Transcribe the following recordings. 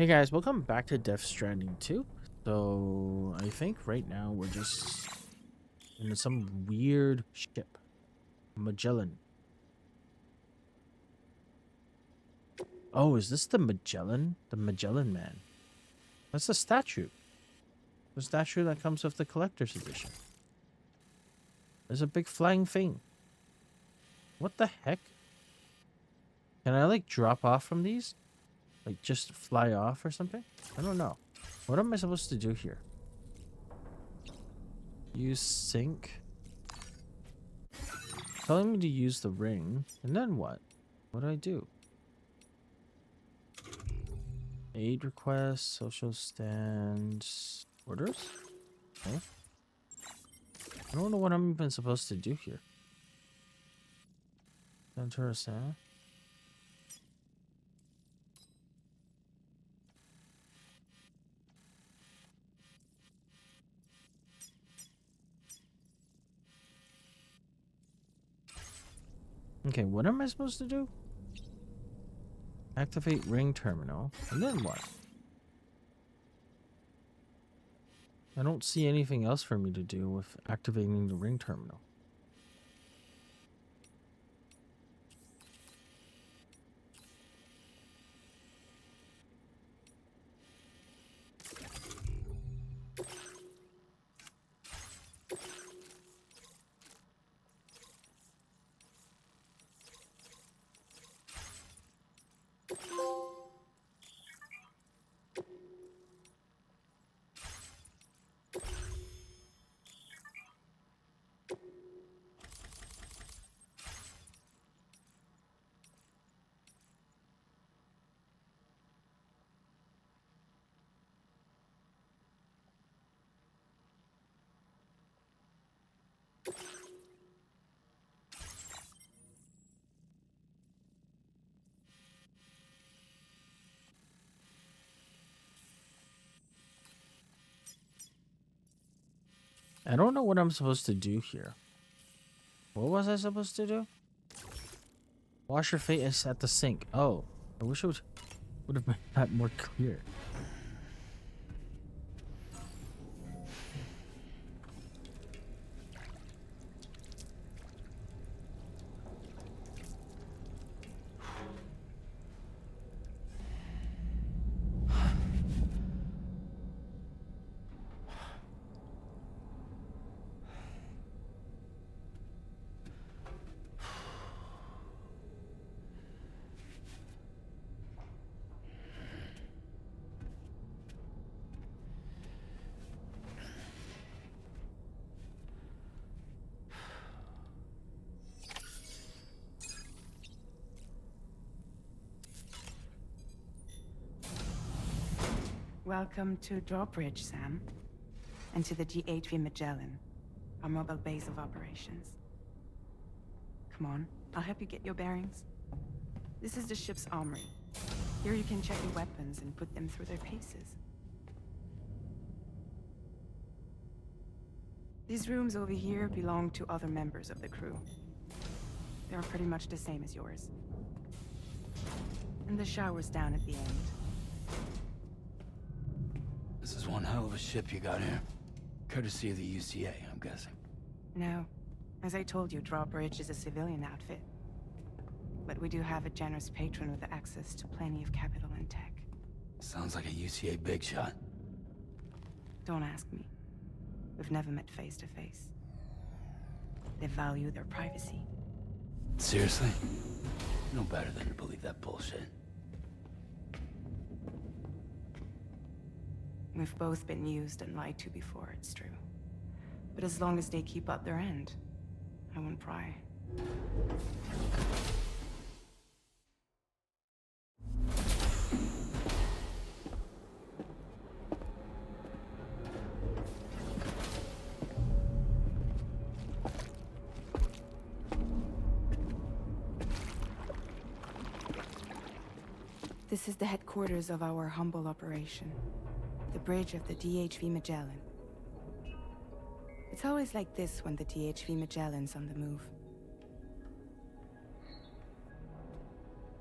Hey guys, welcome back to Deathstranding 2. So, I think right now we're just in some weird ship. Magellan. Oh, is this the Magellan? The Magellan Man. That's the statue. The statue that comes with the collector's edition. There's a big flying thing. What the heck? Can I like drop off from these? Like just fly off or something? I don't know. What am I supposed to do here? Use sync. Telling me to use the ring. And then what? What do I do? Aid requests, social stands, orders? Okay. I don't know what I'm even supposed to do here. Enter a sound. Okay, what am I supposed to do? Activate ring terminal. And then what? I don't see anything else for me to do with activating the ring terminal. I don't know what I'm supposed to do here. What was I supposed to do? Wash your face at the sink. Oh, I wish it would have made that more clear. Welcome to Drawbridge, Sam. And to the GHV Magellan, our mobile base of operations. Come on, I'll help you get your bearings. This is the ship's armory. Here you can check your weapons and put them through their paces. These rooms over here belong to other members of the crew. They're pretty much the same as yours. And the shower's down at the end. This is one hell of a ship you got here. Courtesy of the UCA, I'm guessing. No. As I told you, Drawbridge is a civilian outfit. But we do have a generous patron with access to plenty of capital and tech. Sounds like a UCA big shot. Don't ask me. We've never met face to face. They value their privacy. Seriously? No better than to believe that bullshit. We've both been used and lied to before, it's true. But as long as they keep up their end, I won't pry. This is the headquarters of our humble operation. The bridge of the DHV Magellan. It's always like this when the DHV Magellan's on the move.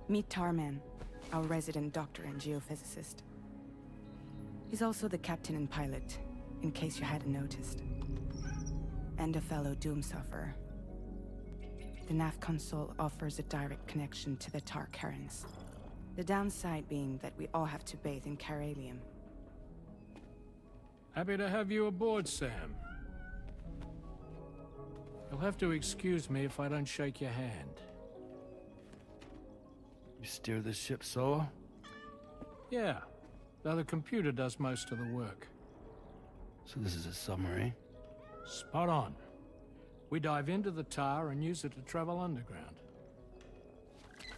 Meet Tarman, our resident doctor and geophysicist. He's also the captain and pilot, in case you hadn't noticed. And a fellow Doom sufferer. The nav console offers a direct connection to the Tar currents. The downside being that we all have to bathe in Caralium. Happy to have you aboard, Sam. You'll have to excuse me if I don't shake your hand. You steer this ship solo? Yeah, though the computer does most of the work. So this is a submarine? Spot on. We dive into the tar and use it to travel underground.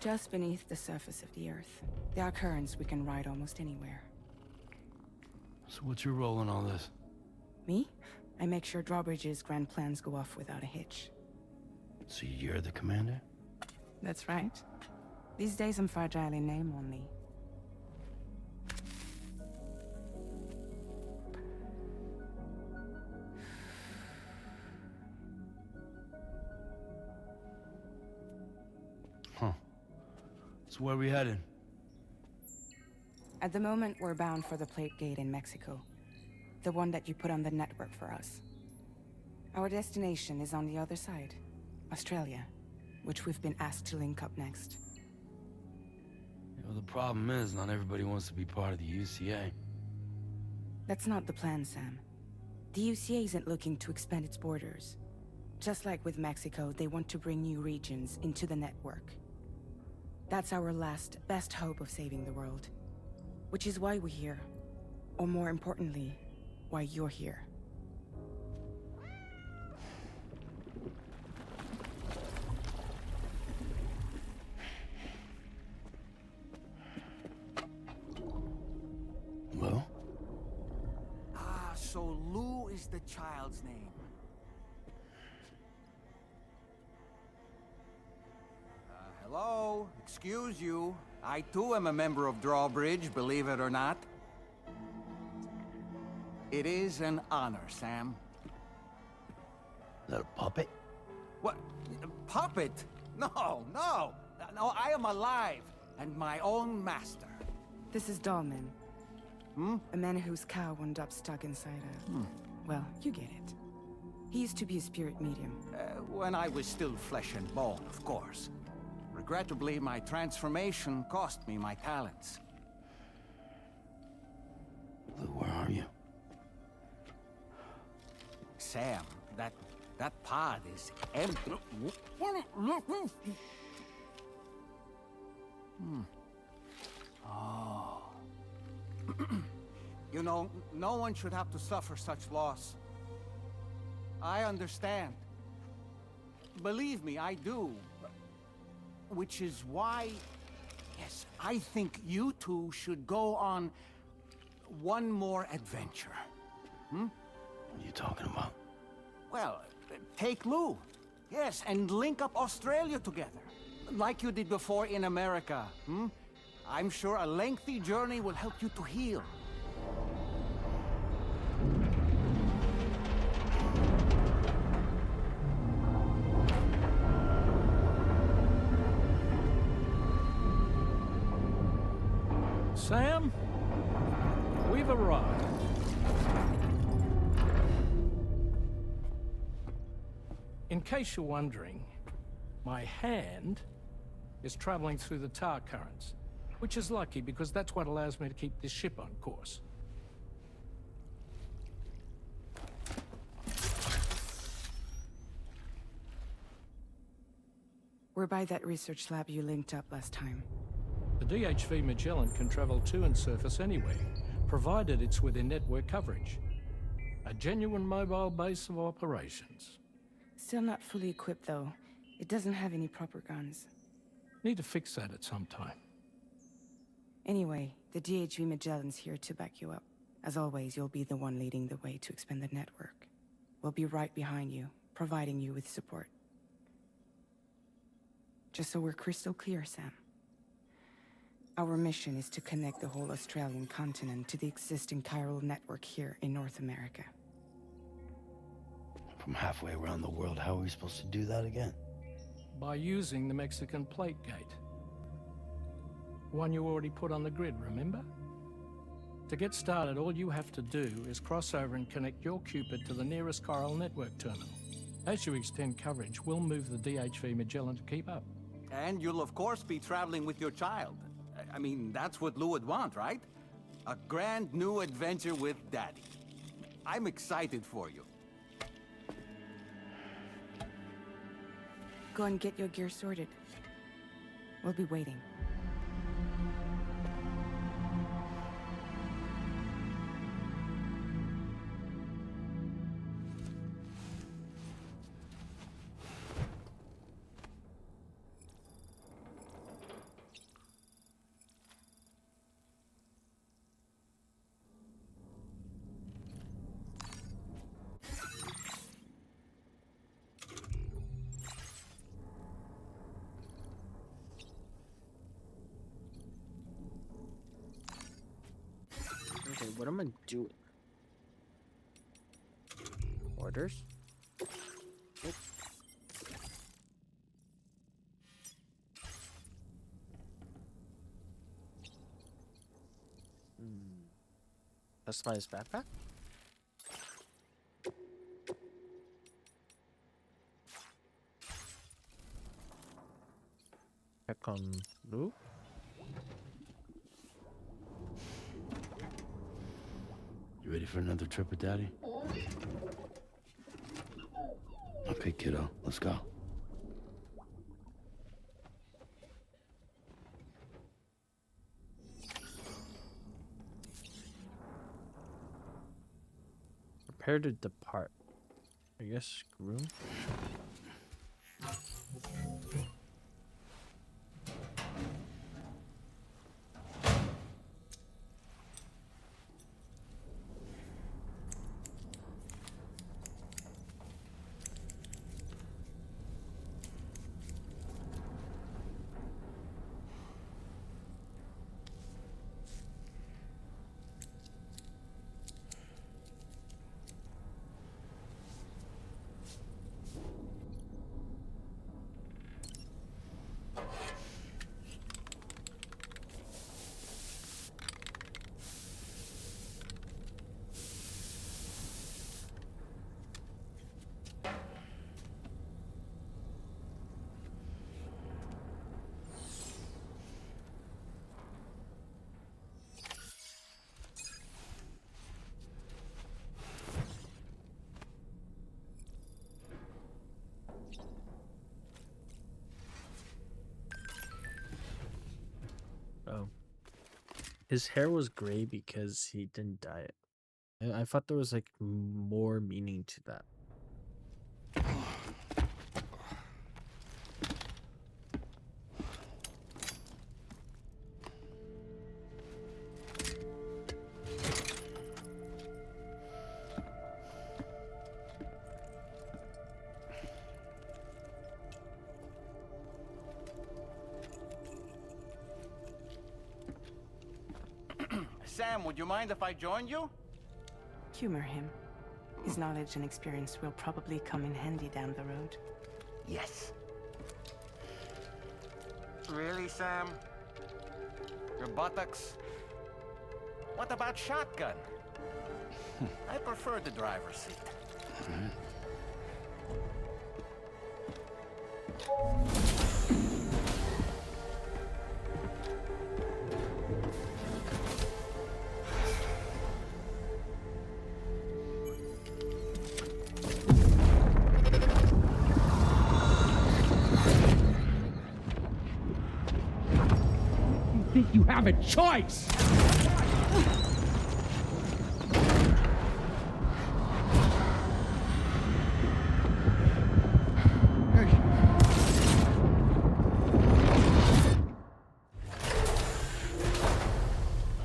Just beneath the surface of the Earth, there are currents we can ride almost anywhere. So what's your role in all this? Me? I make sure Drawbridge's grand plans go off without a hitch. So you're the commander? That's right. These days I'm fragile in name only. Huh. So where are we headed? At the moment, we're bound for the Plate Gate in Mexico. The one that you put on the network for us. Our destination is on the other side, Australia, which we've been asked to link up next. You know, the problem is, not everybody wants to be part of the UCA. That's not the plan, Sam. The UCA isn't looking to expand its borders. Just like with Mexico, they want to bring new regions into the network. That's our last, best hope of saving the world. Which is why we're here. Or more importantly, why you're here. Well? Ah, so Lou is the child's name. Hello? Excuse you. I too am a member of Drawbridge, believe it or not. It is an honor, Sam. Is that a puppet? What? Puppet? No, no! No, I am alive, and my own master. This is Dahlman. Hmm? A man whose cow wound up stuck inside a... Well, you get it. He used to be a spirit medium. When I was still flesh and bone, of course. Regrettably, my transformation cost me my talents. Lou, where are you? Sam, that pod is empty. Oh. You know, no one should have to suffer such loss. I understand. Believe me, I do. Which is why, yes, I think you two should go on one more adventure. What are you talking about? Well, take Lou. Yes, and link up Australia together. Like you did before in America. I'm sure a lengthy journey will help you to heal. Sam, we've arrived. In case you're wondering, my hand is traveling through the tar currents, which is lucky because that's what allows me to keep this ship on course. We're by that research lab you linked up last time. The DHV Magellan can travel to and surface anywhere, provided it's within network coverage. A genuine mobile base of operations. Still not fully equipped, though. It doesn't have any proper guns. Need to fix that at some time. Anyway, the DHV Magellan's here to back you up. As always, you'll be the one leading the way to expand the network. We'll be right behind you, providing you with support. Just so we're crystal clear, Sam. Our mission is to connect the whole Australian continent to the existing chiral network here in North America. From halfway around the world, how are we supposed to do that again? By using the Mexican plate gate. One you already put on the grid, remember? To get started, all you have to do is cross over and connect your Cupid to the nearest Coral network terminal. As you extend coverage, we'll move the DHV Magellan to keep up. And you'll of course be traveling with your child. I mean, that's what Lou would want, right? A grand new adventure with Daddy. I'm excited for you. Go and get your gear sorted. We'll be waiting. Okay, what am I doing? Orders? Nope. Customize backpack? Check on Lou. You ready for another trip with Daddy? Okay, kiddo, let's go. Prepare to depart. I guess room. Oh. His hair was gray because he didn't dye it. I thought there was like more meaning to that. Sam, would you mind if I joined you? Humor him. His knowledge and experience will probably come in handy down the road. Yes. Really, Sam? Your buttocks? What about shotgun? I prefer the driver's seat. Think you have a choice?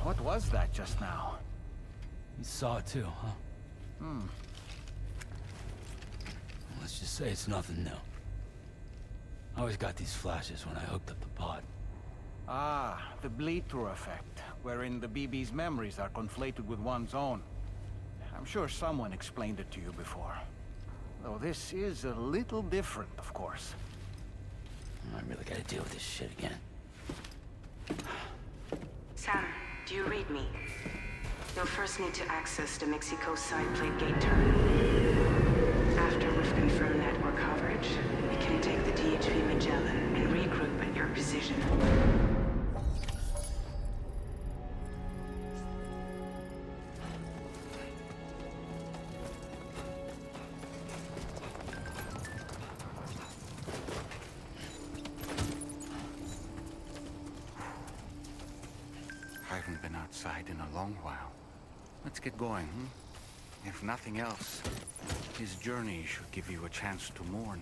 What was that just now? You saw it too, huh? Let's just say it's nothing new. I always got these flashes when I hooked up the pod. Ah, the bleed-through effect, wherein the BB's memories are conflated with one's own. I'm sure someone explained it to you before. Though this is a little different, of course. I really gotta deal with this shit again. Sam, do you read me? You'll first need to access the Mexico side plate gate terminal. After we've confirmed network coverage, we can take the DHV Magellan and regroup at your position. I haven't been outside in a long while. Let's get going, If nothing else, his journey should give you a chance to mourn.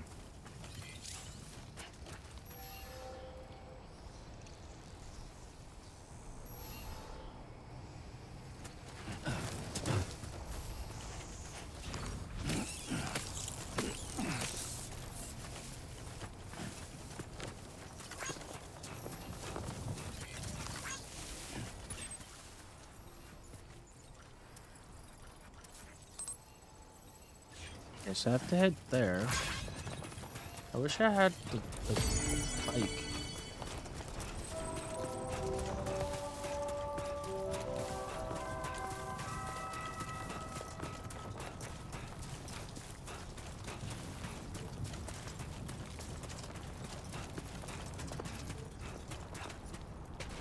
Guess I have to head there. I wish I had the bike.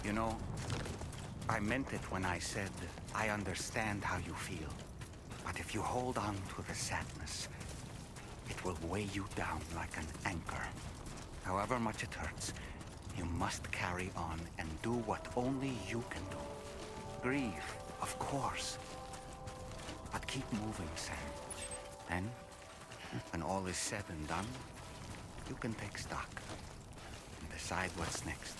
You know, I meant it when I said I understand how you feel. But if you hold on to the sadness, it will weigh you down like an anchor. However much it hurts, you must carry on and do what only you can do. Grieve, of course. But keep moving, Sam. Then, when all is said and done, you can take stock and decide what's next.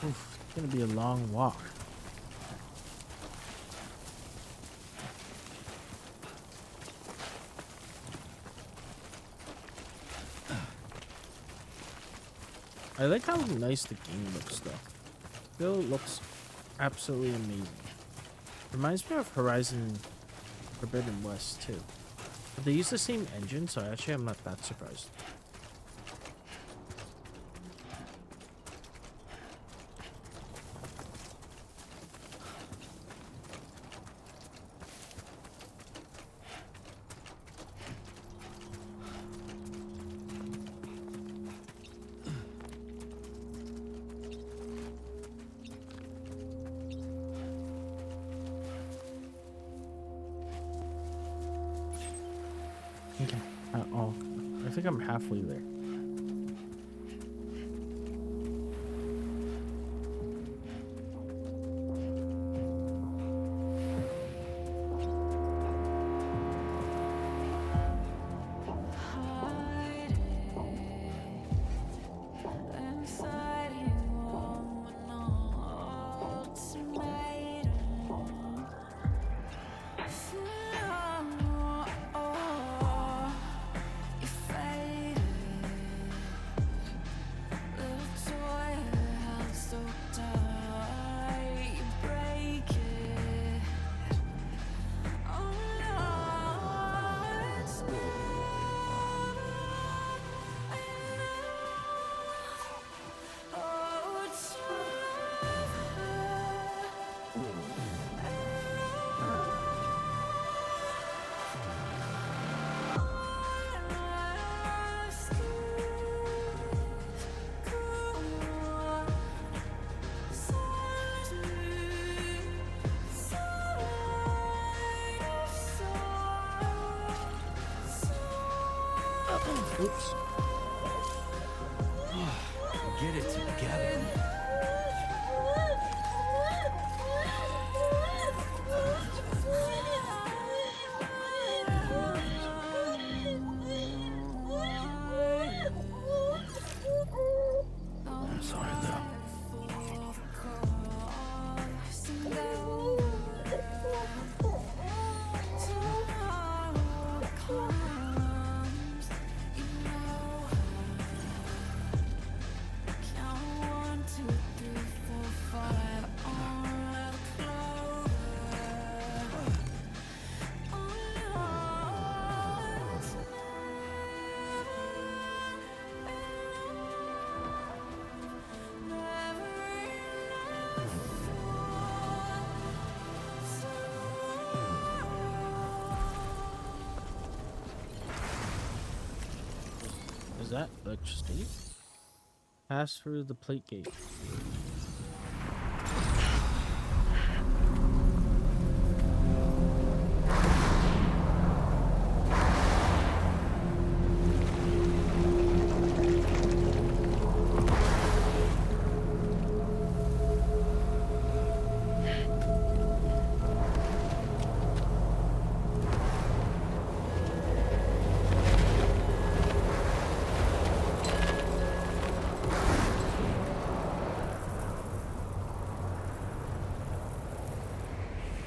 Oof, it's gonna be a long walk. I like how nice the game looks, though. Still looks absolutely amazing. Reminds me of Horizon Forbidden West too. But they use the same engine, so actually I'm not that surprised. Okay. Oh, I think I'm halfway there. Oops. Get it together. I'm sorry, though. Can't want to that electricity? Pass through the plate gate.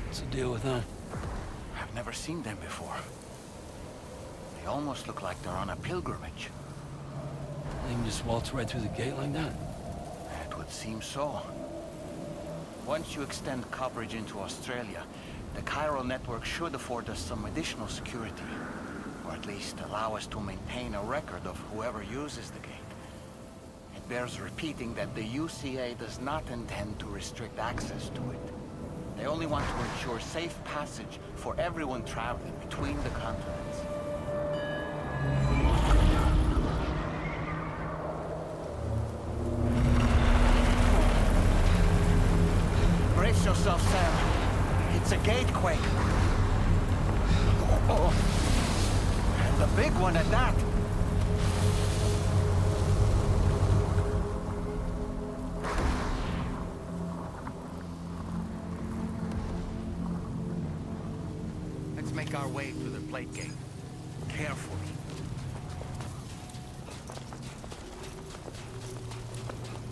What's the deal with them? I've never seen them before. They almost look like they're on a pilgrimage. They can just waltz right through the gate like that? It would seem so. Once you extend coverage into Australia, the chiral network should afford us some additional security. Or at least allow us to maintain a record of whoever uses the gate. It bears repeating that the UCA does not intend to restrict access to it. They only want to ensure safe passage for everyone traveling between the continents. Brace yourself, Sam. It's a gatequake. Oh. And a big one at that. Let's make our way through the plate gate. Carefully.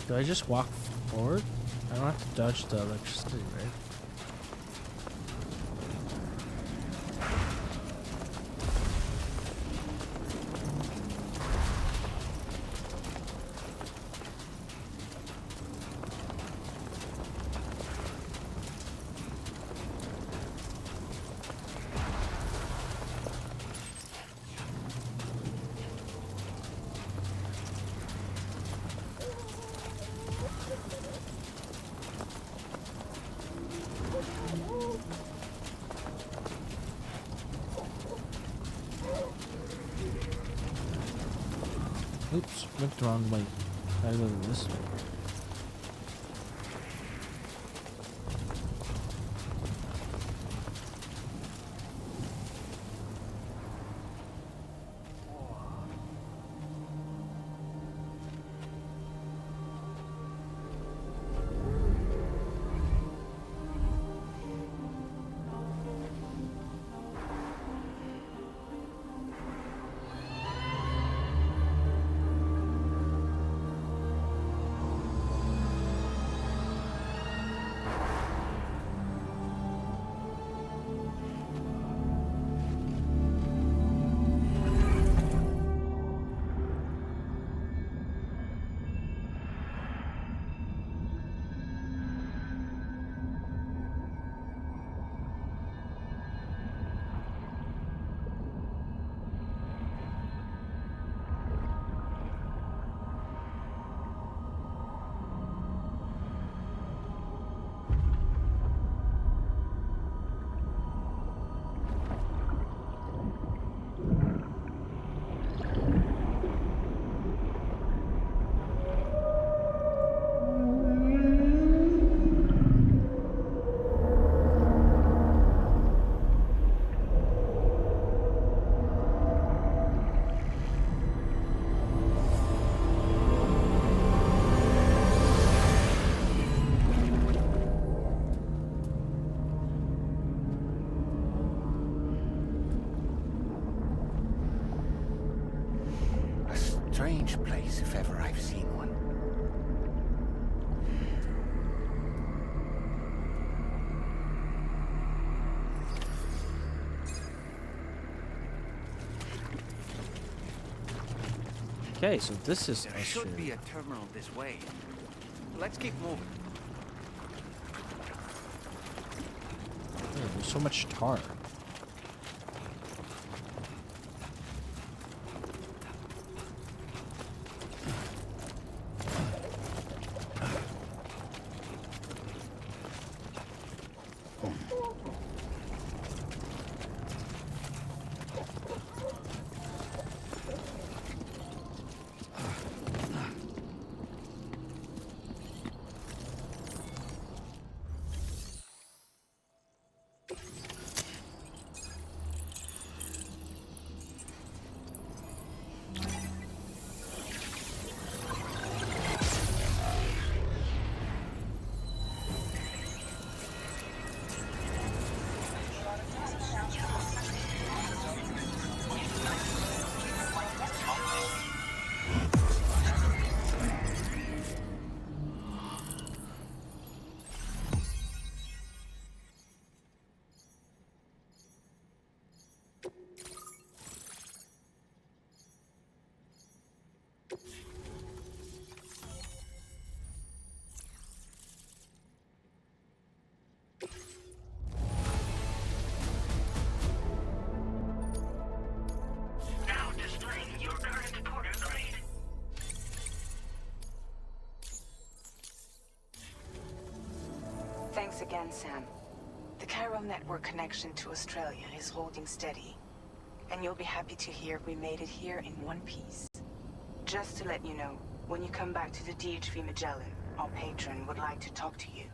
Do I just walk forward? I don't have to dodge the electricity, right? Oops, went the wrong way. I go this way. Strange place, if ever I've seen one. Okay, so this is There should Australia. be a terminal this way. Let's keep moving. Oh, there's so much tar. understand, Sam. The chiral network connection to Australia is holding steady. And you'll be happy to hear we made it here in one piece. Just to let you know, when you come back to the DHV Magellan, our patron would like to talk to you.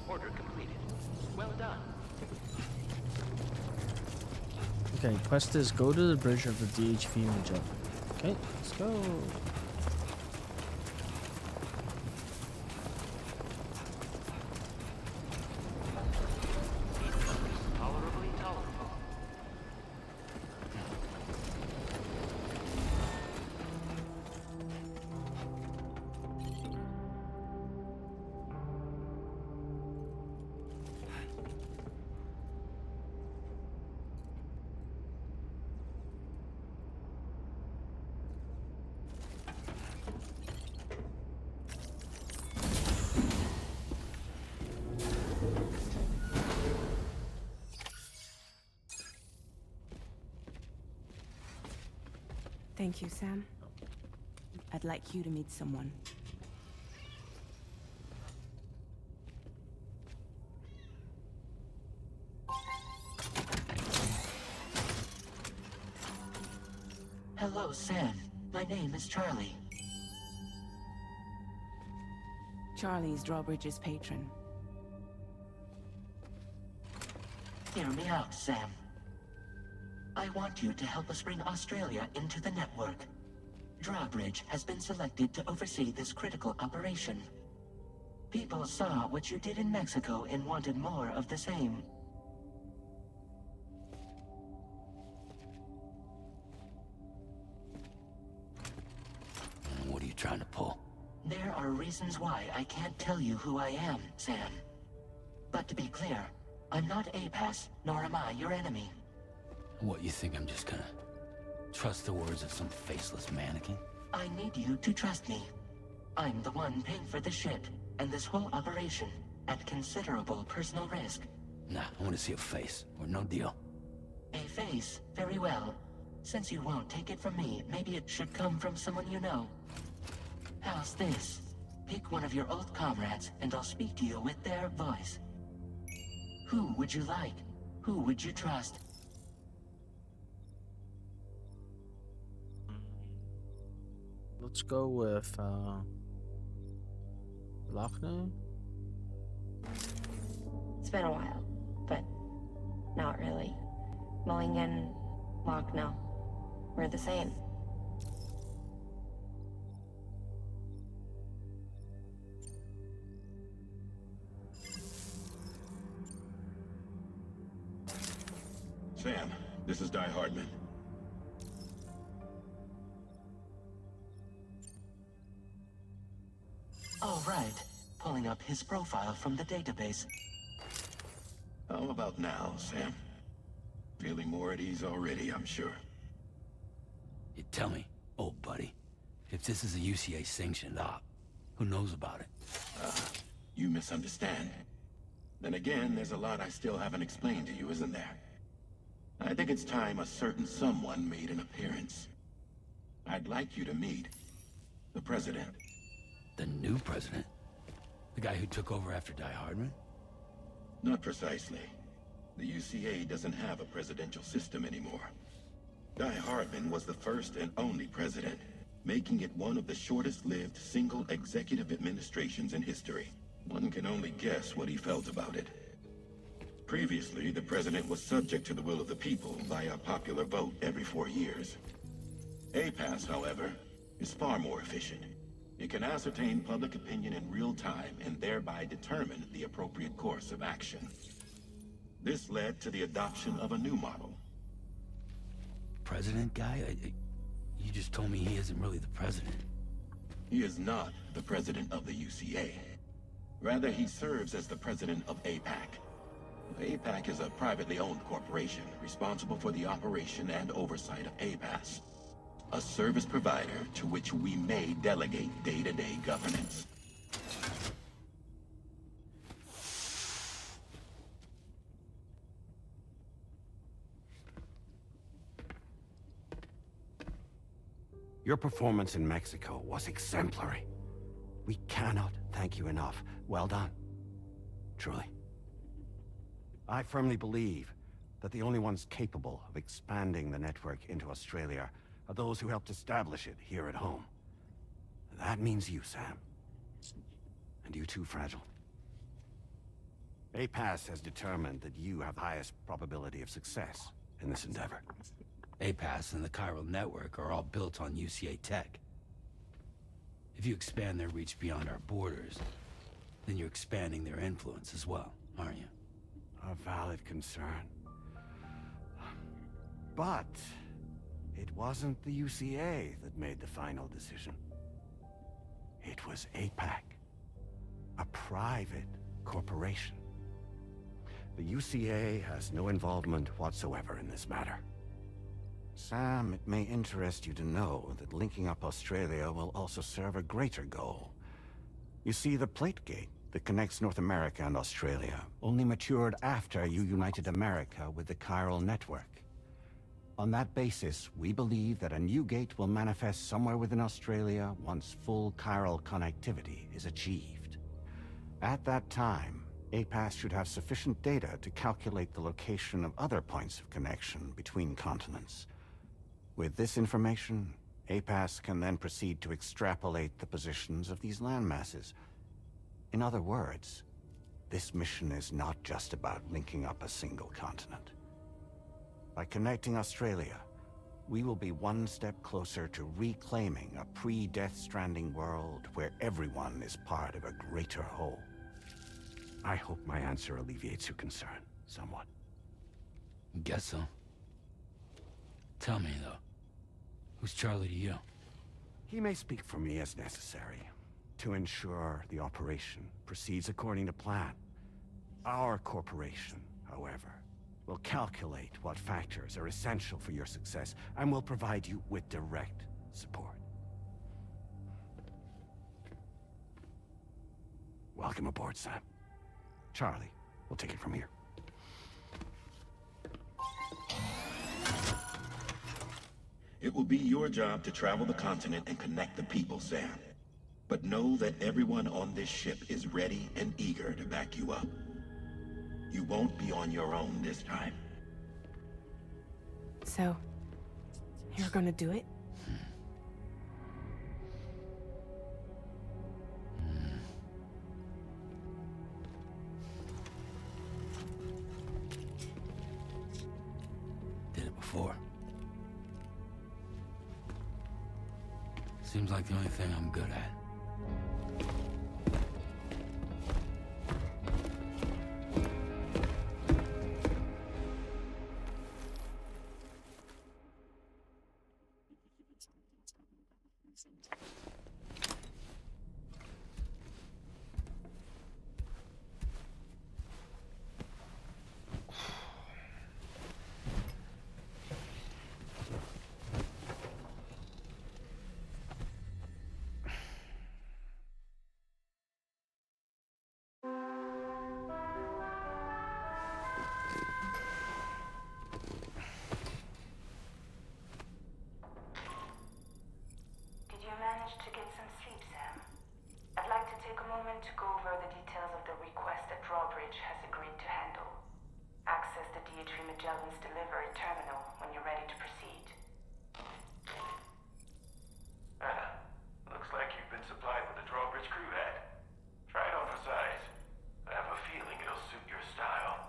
Order completed. Well done. Okay, quest is go to the bridge of the DHV Magellan. Okay, let's go. Tolerably tolerable. Thank you, Sam. I'd like you to meet someone. Hello, Sam. My name is Charlie. Charlie's Drawbridge's patron. Hear me out, Sam. I want you to help us bring Australia into the network. Drawbridge has been selected to oversee this critical operation. People saw what you did in Mexico and wanted more of the same. What are you trying to pull? There are reasons why I can't tell you who I am, Sam. But to be clear, I'm not APAS, nor am I your enemy. What, you think I'm just gonna trust the words of some faceless mannequin? I need you to trust me. I'm the one paying for the ship, and this whole operation, at considerable personal risk. Nah, I want to see a face, or no deal. A face? Very well. Since you won't take it from me, maybe it should come from someone you know. How's this? Pick one of your old comrades, and I'll speak to you with their voice. Who would you like? Who would you trust? Let's go with Lochner. It's been a while, but not really. Mulligan, Lochner, we're the same. Sam, this is Di Hardman. All right. Pulling up his profile from the database. How about now, Sam? Feeling more at ease already, I'm sure. You tell me, old buddy, if this is a UCA sanctioned op, who knows about it? You misunderstand. Then again, there's a lot I still haven't explained to you, isn't there? I think it's time a certain someone made an appearance. I'd like you to meet the President. The new president? The guy who took over after Di Hardman? Not precisely. The UCA doesn't have a presidential system anymore. Di Hardman was the first and only president, making it one of the shortest-lived single executive administrations in history. One can only guess what he felt about it. Previously, the president was subject to the will of the people via popular vote every 4 years. APAS, however, is far more efficient. It can ascertain public opinion in real time and thereby determine the appropriate course of action. This led to the adoption of a new model. President guy? You just told me he isn't really the president. He is not the president of the UCA. Rather, he serves as the president of APAC. APAC is a privately owned corporation responsible for the operation and oversight of APAS. a service provider to which we may delegate day-to-day governance. Your performance in Mexico was exemplary. We cannot thank you enough. Well done. Truly. I firmly believe that the only ones capable of expanding the network into Australia are those who helped establish it here at home. That means you, Sam. And you too, Fragile. APAS has determined that you have the highest probability of success in this endeavor. APAS and the chiral network are all built on UCA tech. If you expand their reach beyond our borders, then you're expanding their influence as well, aren't you? A valid concern. But it wasn't the UCA that made the final decision. It was APAC, a private corporation. The UCA has no involvement whatsoever in this matter. Sam, it may interest you to know that linking up Australia will also serve a greater goal. You see, the plate gate that connects North America and Australia only matured after you united America with the chiral network. On that basis, we believe that a new gate will manifest somewhere within Australia once full chiral connectivity is achieved. At that time, APAS should have sufficient data to calculate the location of other points of connection between continents. With this information, APAS can then proceed to extrapolate the positions of these landmasses. In other words, this mission is not just about linking up a single continent. By connecting Australia, we will be one step closer to reclaiming a pre-Deathstranding world where everyone is part of a greater whole. I hope my answer alleviates your concern somewhat. Guess so. Tell me, though, who's Charlie to you? He may speak for me as necessary to ensure the operation proceeds according to plan. Our corporation, however, will calculate what factors are essential for your success and will provide you with direct support. Welcome aboard, Sam. Charlie, we'll take it from here. It will be your job to travel the continent and connect the people, Sam. But know that everyone on this ship is ready and eager to back you up. You won't be on your own this time. So, you're gonna do it? Did it before. Seems like the only thing I'm good at. To get some sleep, Sam. I'd like to take a moment to go over the details of the request that Drawbridge has agreed to handle. Access the DH3 Magellan's delivery terminal when you're ready to proceed. Looks like you've been supplied with the Drawbridge crew hat. Try it on for size. I have a feeling it'll suit your style.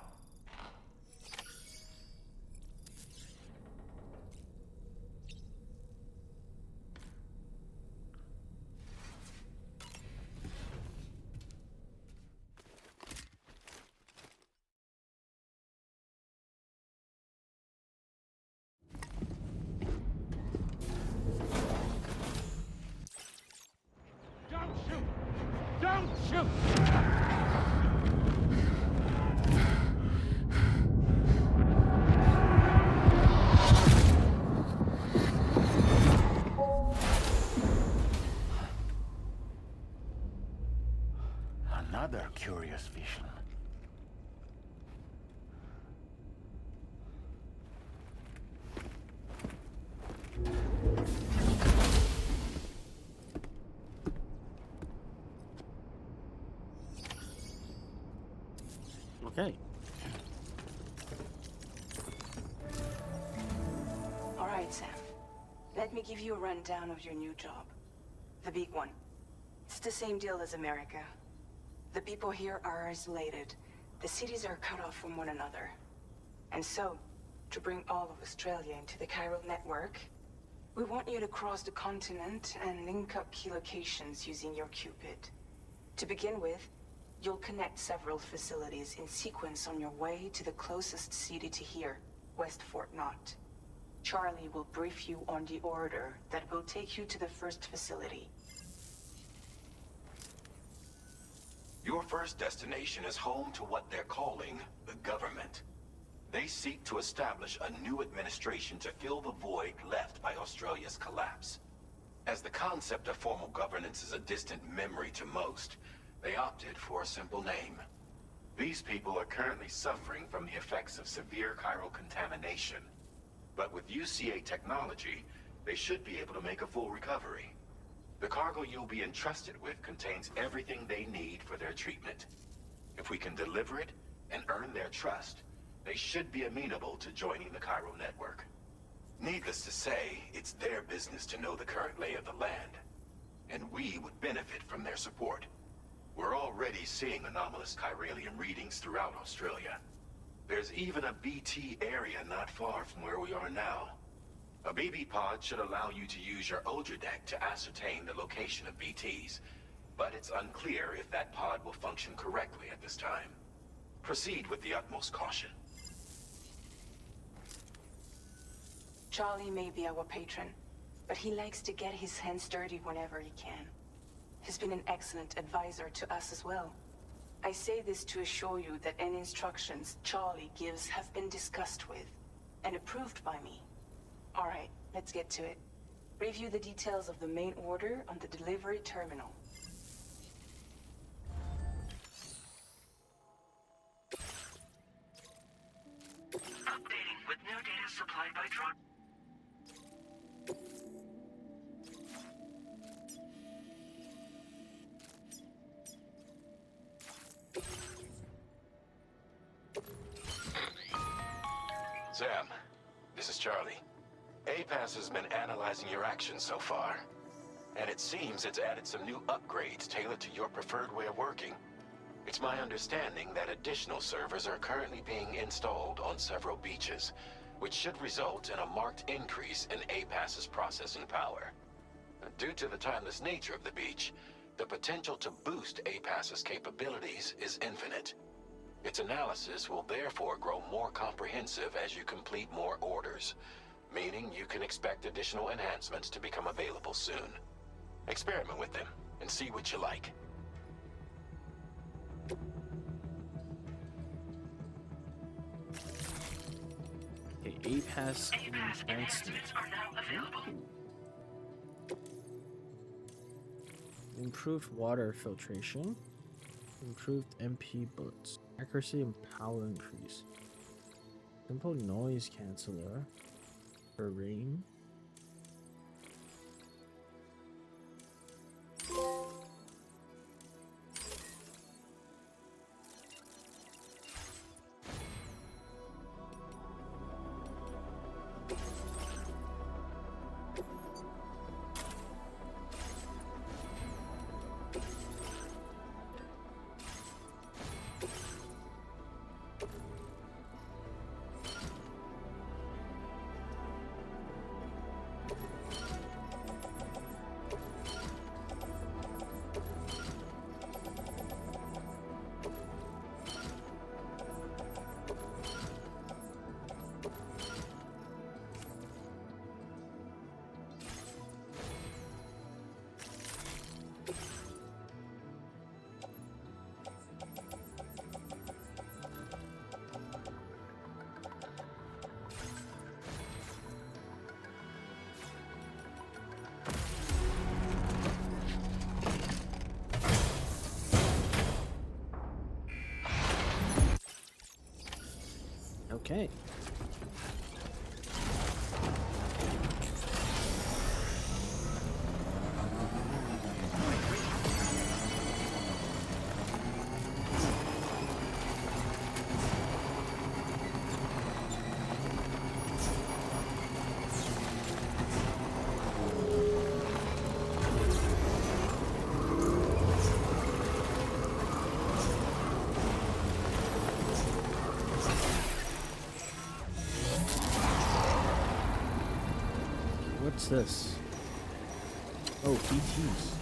Don't shoot! Another curious vision. Okay. All right, Sam. Let me give you a rundown of your new job. The big one. It's the same deal as America. The people here are isolated. The cities are cut off from one another. And so, to bring all of Australia into the chiral network, we want you to cross the continent and link up key locations using your Cupid. To begin with, you'll connect several facilities in sequence on your way to the closest city to here, West Fort Knott. Charlie will brief you on the order that will take you to the first facility. Your first destination is home to what they're calling the government. They seek to establish a new administration to fill the void left by Australia's collapse. As the concept of formal governance is a distant memory to most, they opted for a simple name. These people are currently suffering from the effects of severe chiral contamination. But with UCA technology, they should be able to make a full recovery. The cargo you'll be entrusted with contains everything they need for their treatment. If we can deliver it and earn their trust, they should be amenable to joining the chiral network. Needless to say, it's their business to know the current lay of the land, and we would benefit from their support. We're already seeing anomalous chiralian readings throughout Australia. There's even a BT area not far from where we are now. A BB pod should allow you to use your Ultradeck to ascertain the location of BTs, but it's unclear if that pod will function correctly at this time. Proceed with the utmost caution. Charlie may be our patron, but he likes to get his hands dirty whenever he can. He's been an excellent advisor to us as well. I say this to assure you that any instructions Charlie gives have been discussed with and approved by me. All right, let's get to it. Review the details of the main order on the delivery terminal. Updating with new data supplied by drone. Sam, this is Charlie. APAS has been analyzing your actions so far, and it seems it's added some new upgrades tailored to your preferred way of working. It's my understanding that additional servers are currently being installed on several beaches, which should result in a marked increase in APAS's processing power. Due to the timeless nature of the beach, the potential to boost APAS's capabilities is infinite. Its analysis will therefore grow more comprehensive as you complete more orders, meaning you can expect additional enhancements to become available soon. Experiment with them and see what you like. Okay, APAS enhancement. Enhancements are now available. Improved water filtration. Improved MP bullets. Accuracy and power increase. Simple noise canceller. For rain. Okay. What's this? Oh, PTs.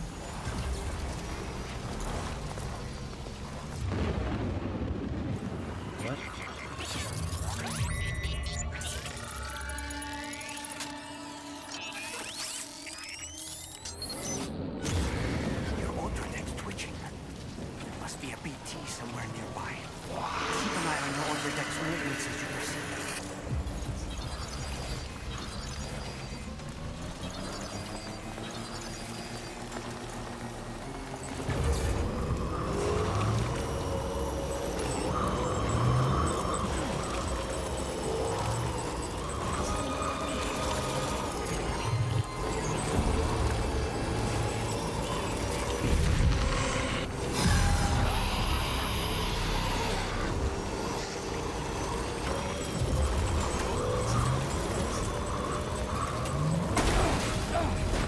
What? Your Ultradeck's twitching. There must be a BT somewhere nearby. Keep an eye on your Ultradeck's movements as you proceed.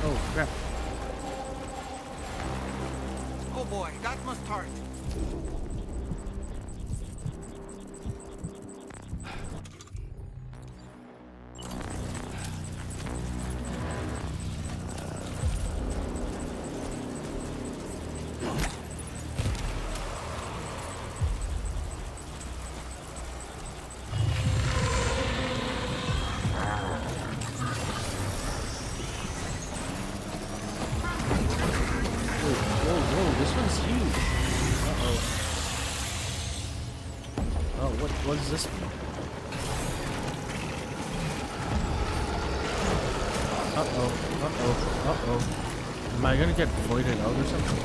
Oh, crap. Oh boy, that must hurt. Whoa, this one's huge. Uh-oh. Oh, what does this mean? Uh-oh. Am I gonna get voided out or something?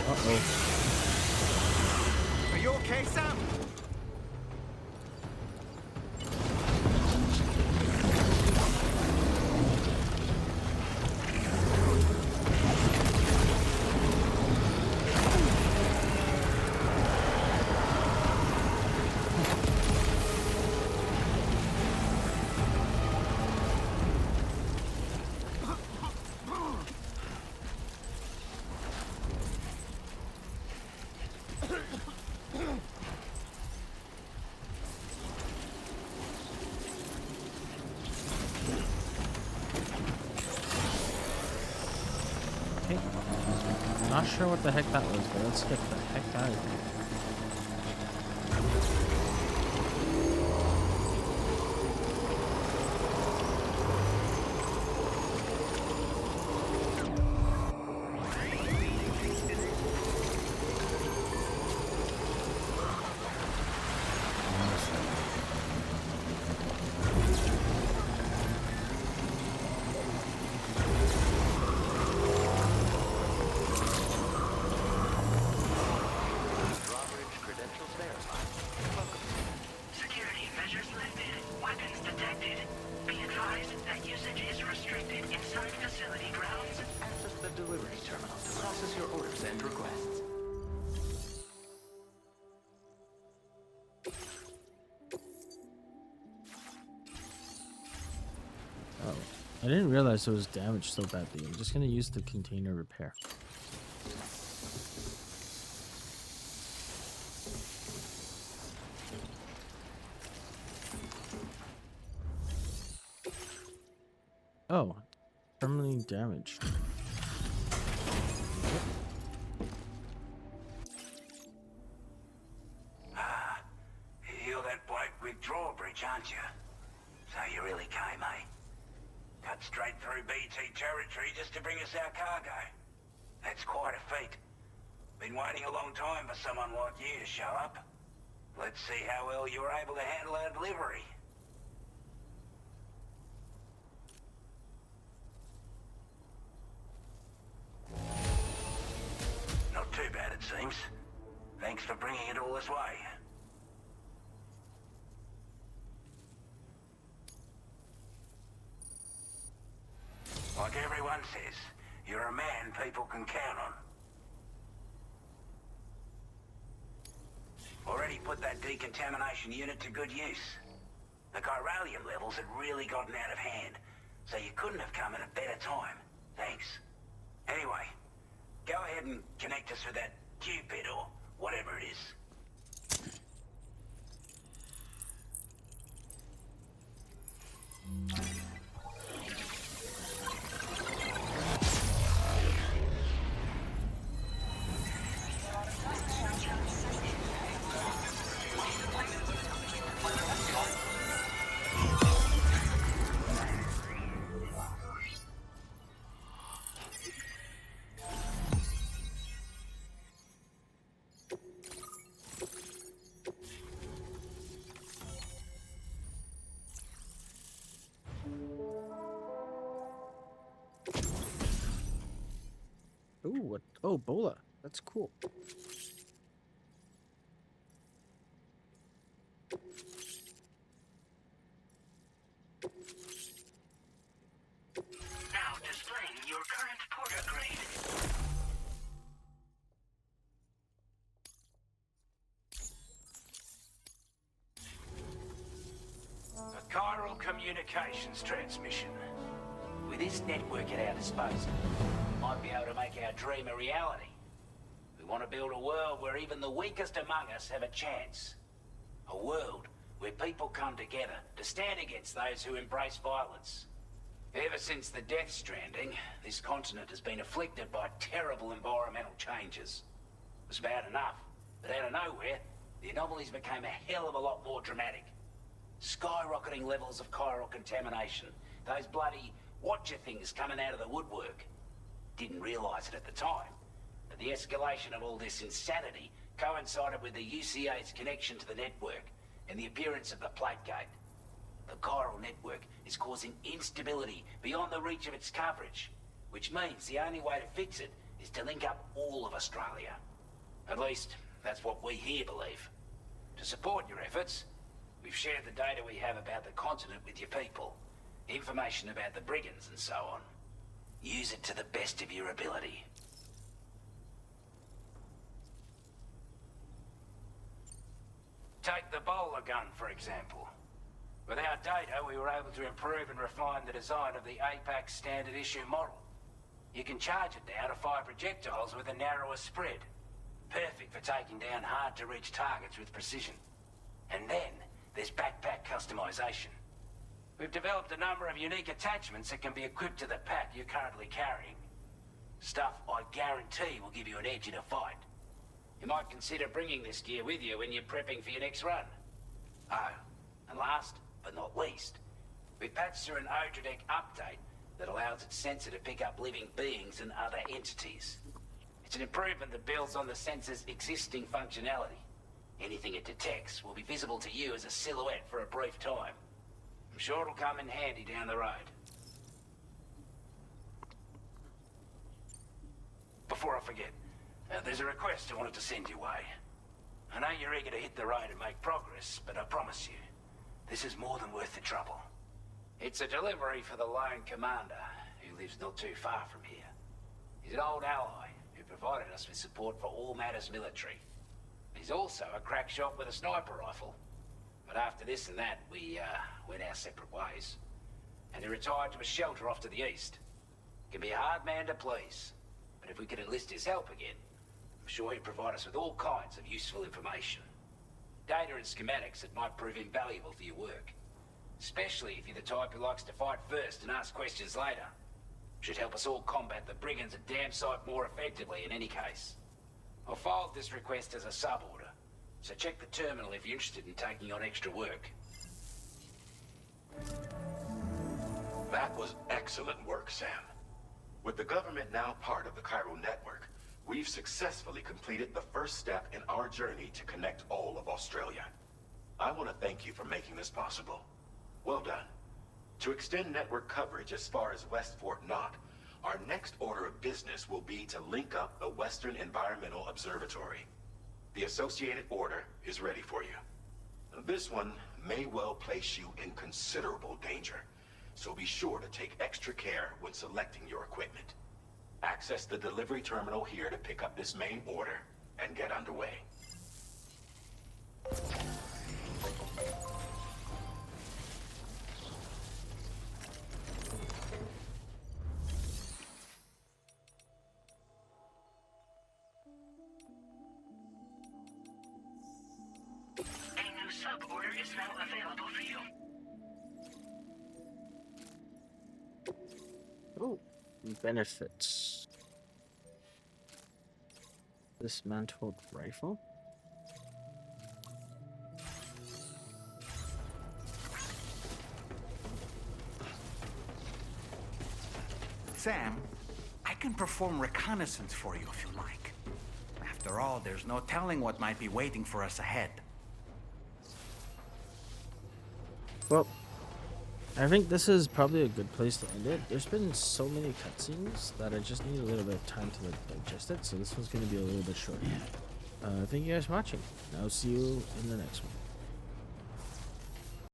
Uh-oh. Are you okay, Sam? Okay. Not sure what the heck that was, but let's get the heck out of here. I didn't realize it was damaged so badly. I'm just gonna use the container repair. Oh, permanently damaged. You're that bloke with drawbridge, aren't you? So you really came, eh? Cut straight through BT territory just to bring us our cargo. That's quite a feat. Been waiting a long time for someone like you to show up. Let's see how well you were able to handle our delivery. seems. Thanks for bringing it all this way. Like everyone says, you're a man people can count on. Already put that decontamination unit to good use. The chiralium levels had really gotten out of hand, so you couldn't have come at a better time. Thanks. Anyway, go ahead and connect us with that Cupid or whatever it is. Ooh, what? Oh, Bola. That's cool. Now displaying your current porter grade. A chiral communications transmission. With this network at our disposal, we might be able to make our dream a reality. We want to build a world where even the weakest among us have a chance. A world where people come together to stand against those who embrace violence. Ever since the Deathstranding, this continent has been afflicted by terrible environmental changes. It was bad enough, but out of nowhere, the anomalies became a hell of a lot more dramatic. Skyrocketing levels of chiral contamination. Those bloody watcher things coming out of the woodwork. Didn't realize it at the time, but the escalation of all this insanity coincided with the UCA's connection to the network and the appearance of the plate gate. The chiral network is causing instability beyond the reach of its coverage, which means the only way to fix it is to link up all of Australia. At least, that's what we here believe. To support your efforts, we've shared the data we have about the continent with your people. Information about the brigands and so on. Use it to the best of your ability. Take the bowler gun, for example. With our data, we were able to improve and refine the design of the APAC standard issue model. You can charge it now to fire projectiles with a narrower spread. Perfect for taking down hard-to-reach targets with precision. And then, there's backpack customization. We've developed a number of unique attachments that can be equipped to the pack you're currently carrying. Stuff I guarantee will give you an edge in a fight. You might consider bringing this gear with you when you're prepping for your next run. Oh, and last but not least, we patched through an Odradek update that allows its sensor to pick up living beings and other entities. It's an improvement that builds on the sensor's existing functionality. Anything it detects will be visible to you as a silhouette for a brief time. I'm sure it'll come in handy down the road. Before I forget, there's a request I wanted to send your way. I know you're eager to hit the road and make progress, but I promise you, this is more than worth the trouble. It's a delivery for the lone commander, who lives not too far from here. He's an old ally who provided us with support for all matters military. He's also a crack shot with a sniper rifle. But after this and that, we went our separate ways. And he retired to a shelter off to the east. Can be a hard man to please, but if we could enlist his help again, I'm sure he'd provide us with all kinds of useful information. Data and schematics that might prove invaluable for your work. Especially if you're the type who likes to fight first and ask questions later. Should help us all combat the brigands a damn sight more effectively in any case. I've filed this request as a sub-order, so check the terminal if you're interested in taking on extra work. That was excellent work, Sam. With the government now part of the chiral network, we've successfully completed the first step in our journey to connect all of Australia. I want to thank you for making this possible. Well done. To extend network coverage as far as West Fort Knott, Our next order of business will be to link up the Western Environmental Observatory. The associated order is ready for you. This one may well place you in considerable danger, so be sure to take extra care when selecting your equipment. Access the delivery terminal here to pick up this main order and get underway. Sub-order is now available for you. Oh, benefits. Dismantled rifle. Sam, I can perform reconnaissance for you if you like. After all, there's no telling what might be waiting for us ahead. Well, I think this is probably a good place to end it. There's been so many cutscenes that I just need a little bit of time to digest it, so this one's going to be a little bit short. Thank you guys for watching. I'll see you in the next one.